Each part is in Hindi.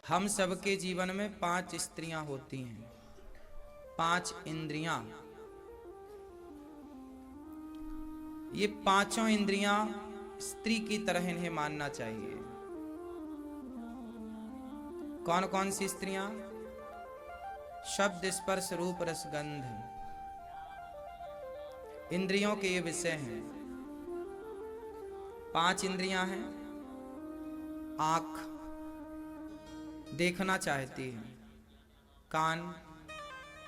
हम सबके जीवन में 5 स्त्रियां होती हैं, 5 इंद्रियां। ये पांचों इंद्रियां स्त्री की तरह इन्हें मानना चाहिए। कौन कौन सी स्त्रियां? शब्द, स्पर्श, रूप, रसगंध, इंद्रियों के ये विषय हैं। 5 इंद्रियां हैं। आंख देखना चाहती है, कान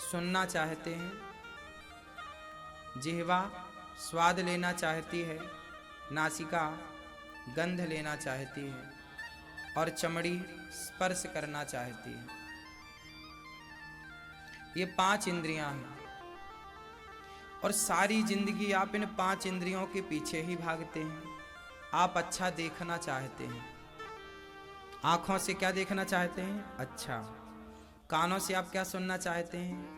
सुनना चाहते हैं, जिह्वा स्वाद लेना चाहती है, नासिका गंध लेना चाहती है और चमड़ी स्पर्श करना चाहती है। ये 5 इंद्रियां हैं और सारी जिंदगी आप इन 5 इंद्रियों के पीछे ही भागते हैं। आप अच्छा देखना चाहते हैं, आंखों से क्या देखना चाहते हैं? अच्छा। कानों से आप क्या सुनना चाहते हैं?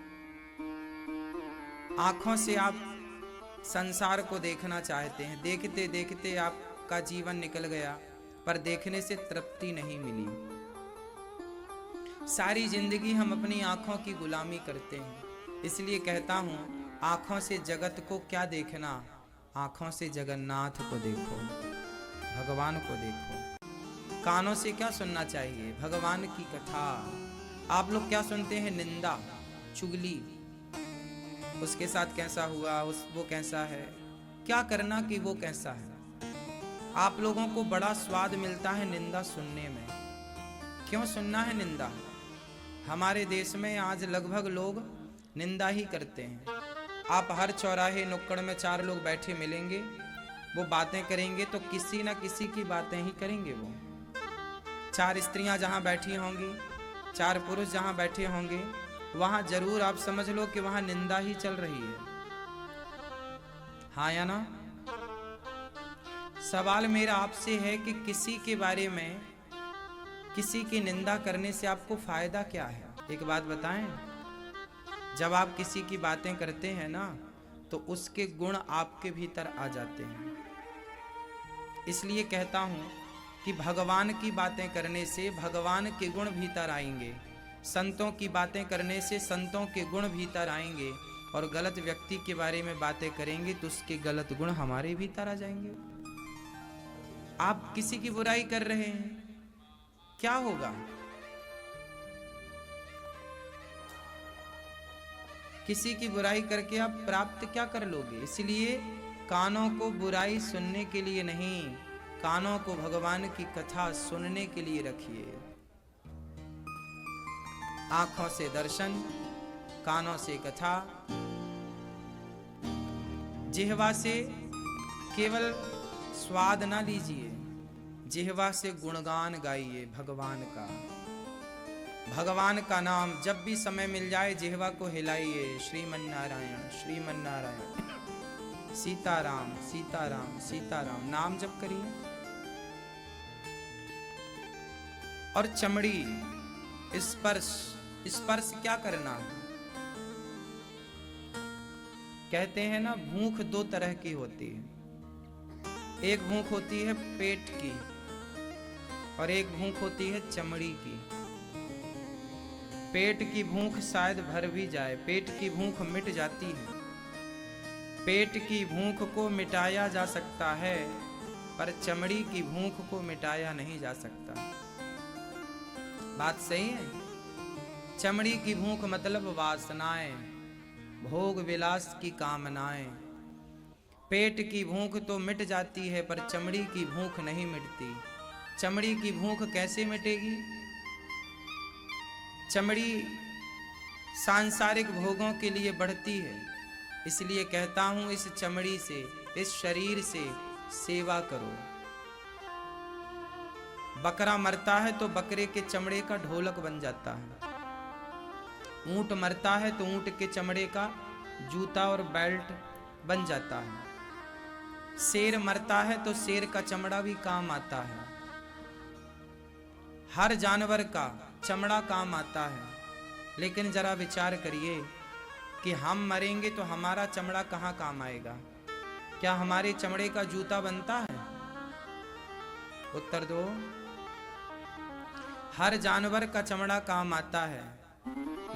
आंखों से आप संसार को देखना चाहते हैं। देखते देखते आपका जीवन निकल गया, पर देखने से तृप्ति नहीं मिली। सारी जिंदगी हम अपनी आंखों की गुलामी करते हैं। इसलिए कहता हूं, आंखों से जगत को क्या देखना, आंखों से जगन्नाथ को देखो, भगवान को देखो। कानों से क्या सुनना चाहिए? भगवान की कथा। आप लोग क्या सुनते हैं? निंदा, चुगली, उसके साथ कैसा हुआ, वो कैसा है, क्या करना कि वो कैसा है। आप लोगों को बड़ा स्वाद मिलता है निंदा सुनने में। क्यों सुनना है निंदा? हमारे देश में आज लगभग लोग निंदा ही करते हैं। आप हर चौराहे नुक्कड़ में 4 लोग बैठे मिलेंगे, वो बातें करेंगे तो किसी ना किसी की बातें ही करेंगे। वो 4 स्त्रियां जहां बैठी होंगी, 4 पुरुष जहां बैठे होंगे, वहां जरूर आप समझ लो कि वहां निंदा ही चल रही है। हाँ या ना? सवाल मेरा आपसे है कि किसी के बारे में किसी की निंदा करने से आपको फायदा क्या है? एक बात बताएं, जब आप किसी की बातें करते हैं ना, तो उसके गुण आपके भीतर आ जाते हैं। इसलिए कहता हूं कि भगवान की बातें करने से भगवान के गुण भीतर आएंगे, संतों की बातें करने से संतों के गुण भीतर आएंगे, और गलत व्यक्ति के बारे में बातें करेंगे तो उसके गलत गुण हमारे भीतर आ जाएंगे। आप किसी की बुराई कर रहे हैं, क्या होगा? किसी की बुराई करके आप प्राप्त क्या कर लोगे? इसलिए कानों को बुराई सुनने के लिए नहीं, कानों को भगवान की कथा सुनने के लिए रखिए। आंखों से दर्शन, कानों से कथा, जिह्वा से केवल स्वाद ना लीजिए, जिह्वा से गुणगान गाइए भगवान का। भगवान का नाम जब भी समय मिल जाए जिह्वा को हिलाइए, श्रीमन्नारायण श्रीमन्नारायण, सीताराम सीताराम सीताराम नाम जप करिए। और चमड़ी, स्पर्श, स्पर्श क्या करना है? कहते हैं ना, भूख 2 तरह की होती है। एक भूख होती है पेट की और एक भूख होती है चमड़ी की। पेट की भूख शायद भर भी जाए, पेट की भूख मिट जाती है। पेट की भूख को मिटाया जा सकता है, पर चमड़ी की भूख को मिटाया नहीं जा सकता। बात सही है? चमड़ी की भूख मतलब वासनाएं, भोग विलास की कामनाएं। पेट की भूख तो मिट जाती है, पर चमड़ी की भूख नहीं मिटती। चमड़ी की भूख कैसे मिटेगी? चमड़ी सांसारिक भोगों के लिए बढ़ती है। इसलिए कहता हूं, इस चमड़ी से, इस शरीर से सेवा करो। बकरा मरता है तो बकरे के चमड़े का ढोलक बन जाता है। ऊंट मरता है तो ऊंट के चमड़े का जूता और बेल्ट बन जाता है। शेर मरता है तो शेर का चमड़ा भी काम आता है। हर जानवर का चमड़ा काम आता है। लेकिन जरा विचार करिए कि हम मरेंगे तो हमारा चमड़ा कहाँ काम आएगा? क्या हमारे चमड़े का जूता बनता है? उत्तर दो। हर जानवर का चमड़ा काम आता है,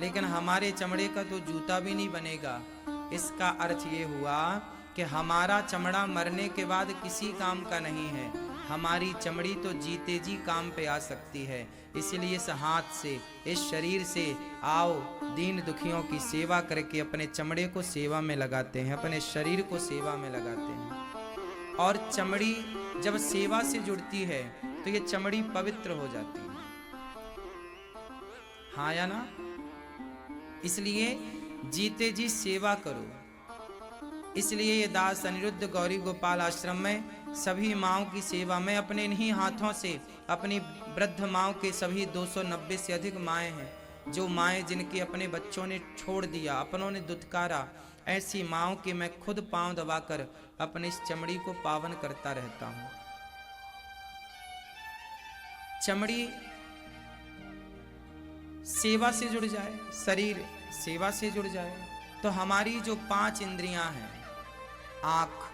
लेकिन हमारे चमड़े का तो जूता भी नहीं बनेगा। इसका अर्थ ये हुआ कि हमारा चमड़ा मरने के बाद किसी काम का नहीं है, हमारी चमड़ी तो जीते जी काम पे आ सकती है। इसलिए इस हाथ से, इस शरीर से आओ दीन दुखियों की सेवा करके अपने चमड़े को सेवा में लगाते हैं, अपने शरीर को सेवा में लगाते हैं। और चमड़ी जब सेवा से जुड़ती है तो ये चमड़ी पवित्र हो जाती है, हाँ या ना? इसलिए जीते जी सेवा करो। इसलिए ये दास अनिरुद्ध गौरी गोपाल आश्रम में सभी माओं की सेवा में अपने इन्हीं हाथों से, अपनी वृद्ध माओं के सभी 290 से अधिक माएँ हैं, जो माएँ जिनके अपने बच्चों ने छोड़ दिया, अपनों ने दुत्कारा, ऐसी माओं के मैं खुद पांव दबाकर अपनी इस चमड़ी को पावन करता रहता हूँ। चमड़ी सेवा से जुड़ जाए, शरीर सेवा से जुड़ जाए, तो हमारी जो 5 इंद्रियां हैं, आँख,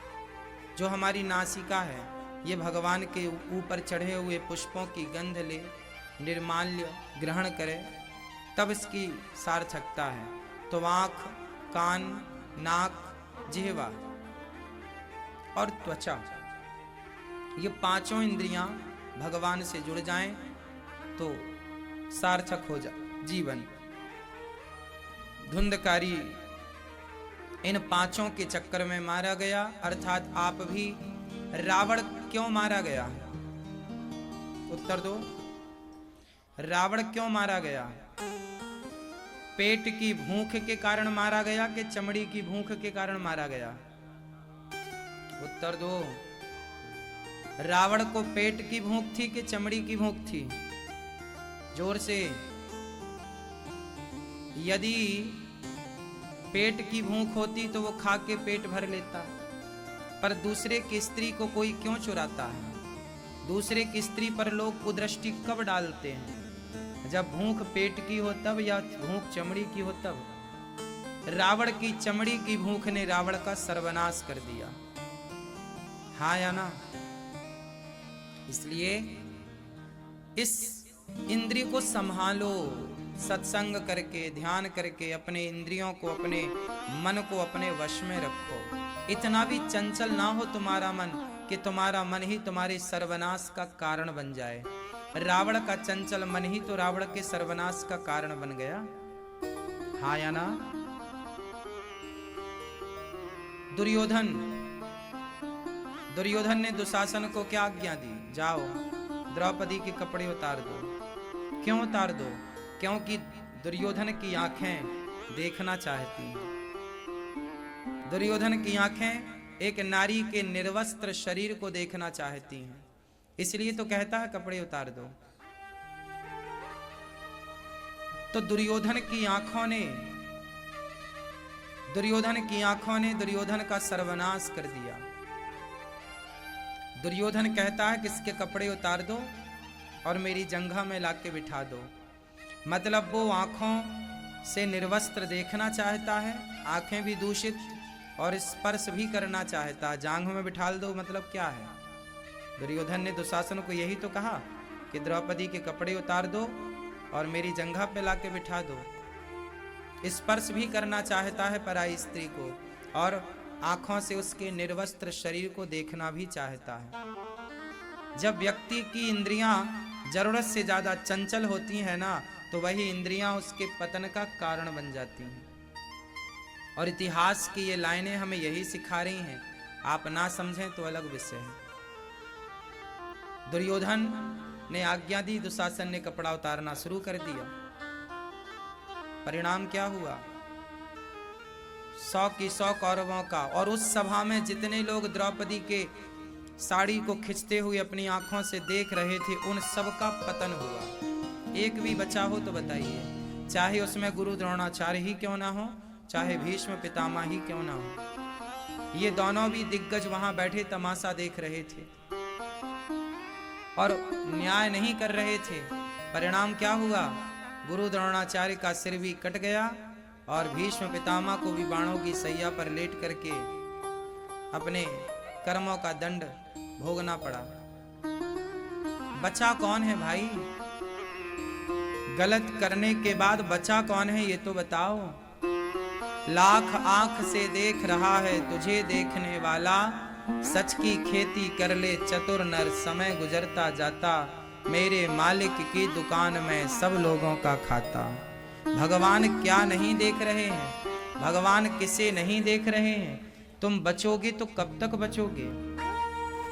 जो हमारी नासिका है, ये भगवान के ऊपर चढ़े हुए पुष्पों की गंध ले, निर्माल्य ग्रहण करे, तब इसकी सार्थकता है। तो आँख, कान, नाक, जिह्वा और त्वचा, ये 5 इंद्रियां भगवान से जुड़ जाएं तो सार्थक हो जाए जीवन। धुंधकारी इन 5 के चक्कर में मारा गया, अर्थात आप भी। रावण क्यों मारा गया? उत्तर दो। रावण क्यों मारा गया? पेट की भूख के कारण मारा गया कि चमड़ी की भूख के कारण मारा गया? उत्तर दो। रावण को पेट की भूख थी कि चमड़ी की भूख थी? जोर से। यदि पेट की भूख होती तो वो खा के पेट भर लेता, पर दूसरे की स्त्री को कोई क्यों चुराता है? दूसरे की स्त्री पर लोग कुदृष्टि कब डालते हैं? जब भूख पेट की हो तब, या भूख चमड़ी की हो तब। रावण की चमड़ी की भूख ने रावण का सर्वनाश कर दिया, हाँ या ना? इसलिए इस इंद्रिय को संभालो, सत्संग करके, ध्यान करके अपने इंद्रियों को, अपने मन को अपने वश में रखो। इतना भी चंचल ना हो तुम्हारा मन कि तुम्हारा मन ही तुम्हारे सर्वनाश का कारण बन जाए। रावण का चंचल मन ही तो रावण के सर्वनाश का कारण बन गया, हाँ या ना? दुर्योधन ने दुशासन को क्या आज्ञा दी? जाओ द्रौपदी के कपड़े उतार दो। क्यों उतार दो? क्योंकि दुर्योधन की आंखें देखना चाहती हैं। दुर्योधन की आंखें एक नारी के निर्वस्त्र शरीर को देखना चाहती हैं, इसलिए तो कहता है कपड़े उतार दो। तो दुर्योधन की आंखों ने दुर्योधन का सर्वनाश कर दिया। दुर्योधन कहता है कि इसके कपड़े उतार दो और मेरी जंघा में लाके बिठा दो। मतलब वो आंखों से निर्वस्त्र देखना चाहता है, आंखें भी दूषित, और स्पर्श भी करना चाहता है। जांघ में बिठाल दो मतलब क्या है? दुर्योधन ने दुशासन को यही तो कहा कि द्रौपदी के कपड़े उतार दो और मेरी जंघा पे लाके बिठा दो। स्पर्श भी करना चाहता है पराई स्त्री को, और आंखों से उसके निर्वस्त्र शरीर को देखना भी चाहता है। जब व्यक्ति की इंद्रियां जरूरत से ज्यादा चंचल होती हैं ना, तो वही इंद्रियां उसके पतन का कारण बन जाती हैं। और इतिहास की ये लाइनें हमें यही सिखा रही हैं। आप ना समझें तो अलग विषय है। दुर्योधन ने आज्ञा दी, दुशासन ने कपड़ा उतारना शुरू कर दिया। परिणाम क्या हुआ? 100 की 100 कौरवों का, और उस सभा में जितने लोग द्रौपदी के साड़ी को खिंचते हुए अपनी आंखों से देख रहे थे, उन सब का पतन हुआ। एक भी बचा हो तो बताइए, चाहे उसमें गुरु द्रोणाचार्य ही क्यों ना हो, चाहे भीष्म पितामह ही क्यों ना हो। ये दोनों भी दिग्गज वहां बैठे तमाशा देख रहे थे और न्याय नहीं कर रहे थे। परिणाम क्या हुआ? गुरु द्रोणाचार्य का सिर भी कट गया और भीष्म पितामह को भी बाणों की सैया पर लेट करके अपने कर्मों का दंड भोगना पड़ा। बचा कौन है भाई? गलत करने के बाद बचा कौन है ये तो बताओ। लाख आंख से देख रहा है तुझे देखने वाला, सच की खेती कर ले चतुर नर, समय गुजरता जाता मेरे मालिक की दुकान में सब लोगों का खाता। भगवान क्या नहीं देख रहे हैं, भगवान किसे नहीं देख रहे हैं। तुम बचोगे तो कब तक बचोगे,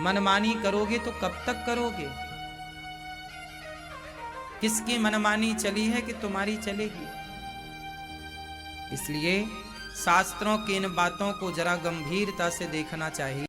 मनमानी करोगे तो कब तक करोगे। किसकी मनमानी चली है कि तुम्हारी चलेगी। इसलिए शास्त्रों की इन बातों को जरा गंभीरता से देखना चाहिए।